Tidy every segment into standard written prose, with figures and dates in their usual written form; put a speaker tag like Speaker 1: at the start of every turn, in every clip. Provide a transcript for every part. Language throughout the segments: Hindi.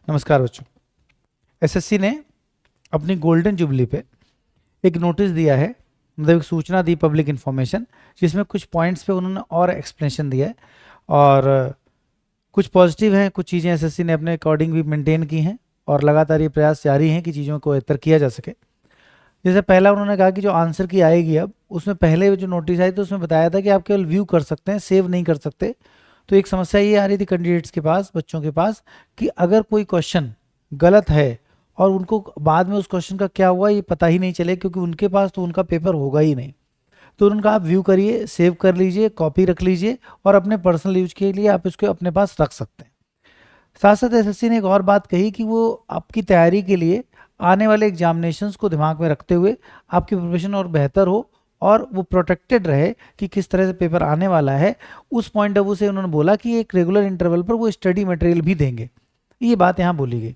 Speaker 1: नमस्कार बच्चों। एसएससी ने अपनी गोल्डन जुबली पे एक नोटिस दिया है, मतलब एक सूचना दी, पब्लिक इन्फॉर्मेशन, जिसमें कुछ पॉइंट्स पे उन्होंने और एक्सप्लेनेशन दिया है और कुछ पॉजिटिव हैं, कुछ चीज़ें एसएससी ने अपने अकॉर्डिंग भी मेंटेन की हैं और लगातार ये प्रयास जारी हैं कि चीज़ों को बेहतर किया जा सके। जैसे पहला उन्होंने कहा कि जो आंसर की आएगी अब, उसमें पहले जो नोटिस आई तो उसमें बताया था कि आप केवल व्यू कर सकते हैं, सेव नहीं कर सकते। तो एक समस्या ये आ रही थी कैंडिडेट्स के पास, बच्चों के पास, कि अगर कोई क्वेश्चन गलत है और उनको बाद में उस क्वेश्चन का क्या हुआ ये पता ही नहीं चले, क्योंकि उनके पास तो उनका पेपर होगा ही नहीं। तो उनका आप व्यू करिए, सेव कर लीजिए, कॉपी रख लीजिए और अपने पर्सनल यूज के लिए आप इसको अपने पास रख सकते हैं। साथ साथ एसएससी ने एक और बात कही कि वो आपकी तैयारी के लिए आने वाले एग्जामिनेशंस को दिमाग में रखते हुए आपकी प्रिपरेशन और बेहतर हो और वो प्रोटेक्टेड रहे कि किस तरह से पेपर आने वाला है। उस पॉइंट ऑफ व्यू से उन्होंने बोला कि एक रेगुलर इंटरवल पर वो स्टडी मटेरियल भी देंगे। ये बात यहाँ बोली गई।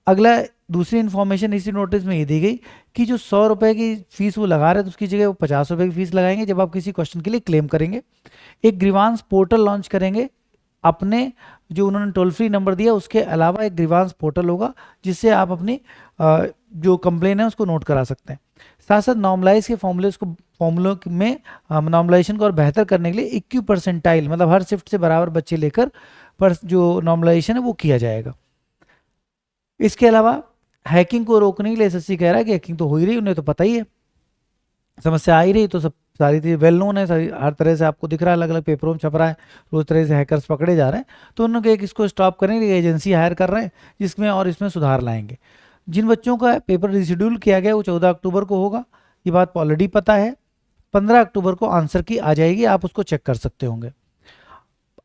Speaker 1: अगला दूसरी इन्फॉर्मेशन इसी नोटिस में ये दी गई कि जो 100 रुपये की फीस वो लगा रहे थे उसकी जगह वो 50 रुपये की फीस लगाएंगे जब आप किसी क्वेश्चन के लिए क्लेम करेंगे। एक ग्रीवांस पोर्टल लॉन्च करेंगे, अपने जो उन्होंने टोल फ्री नंबर दिया उसके अलावा एक ग्रीवांस पोर्टल होगा जिससे आप अपनी जो कंप्लेन है उसको नोट करा सकते हैं। साथ साथ नॉर्मलाइज के फॉर्मूलों में नॉर्मलाइजेशन को और बेहतर करने के लिए 21 परसेंटाइल, मतलब हर शिफ्ट से बराबर बच्चे लेकर पर जो नॉर्मलाइजेशन है वो किया जाएगा। इसके अलावा हैकिंग को रोकने के लिए एसएससी कह रहा है कि हैकिंग तो हो ही रही, उन्हें तो पता ही है, समस्या आ ही रही, तो सब सारी चीज़ वेल नोन है, हर तरह से आपको दिख रहा है, अलग अलग पेपरों में छप रहा है, रोज तरह से हैकर्स पकड़े जा रहे हैं। तो उन्होंने कहा कि इसको स्टॉप करने के लिए एजेंसी हायर कर रहे हैं जिसमें और इसमें सुधार लाएंगे। जिन बच्चों का पेपर रिशेड्यूल किया गया वो 14 अक्टूबर को होगा, ये बात ऑलरेडी पता है। 15 अक्टूबर को आंसर की आ जाएगी, आप उसको चेक कर सकते होंगे।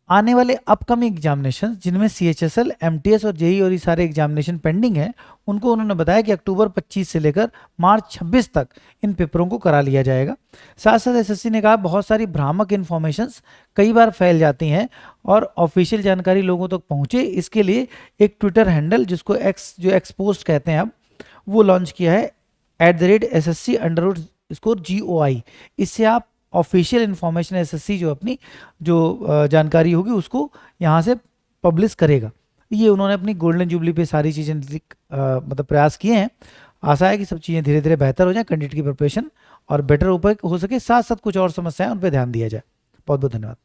Speaker 1: आने वाले अपकमिंग एग्जामिनेशन जिनमें सीएचएसएल, एमटीएस और जेई और ये सारे एग्जामिनेशन पेंडिंग हैं, उनको उन्होंने बताया कि अक्टूबर 25 से लेकर मार्च 26 तक इन पेपरों को करा लिया जाएगा। साथ साथ एसएससी ने कहा बहुत सारी भ्रामक इन्फॉर्मेशंस कई बार फैल जाती हैं और ऑफिशियल जानकारी लोगों तक पहुंचे, इसके लिए एक ट्विटर हैंडल जिसको एक्स पोस्ट कहते हैं अब, वो लॉन्च किया है @SSC_GOI। इससे आप ऑफिशियल इन्फॉर्मेशन एसएससी जो अपनी जो जानकारी होगी उसको यहाँ से पब्लिश करेगा। ये उन्होंने अपनी गोल्डन जुबली पे सारी चीज़ें मतलब प्रयास किए हैं। आशा है कि सब चीज़ें धीरे धीरे बेहतर हो जाए, कैंडिडेट की प्रिपरेशन और बेटर हो सके, साथ साथ कुछ और समस्याएं उन पर ध्यान दिया जाए। बहुत बहुत धन्यवाद।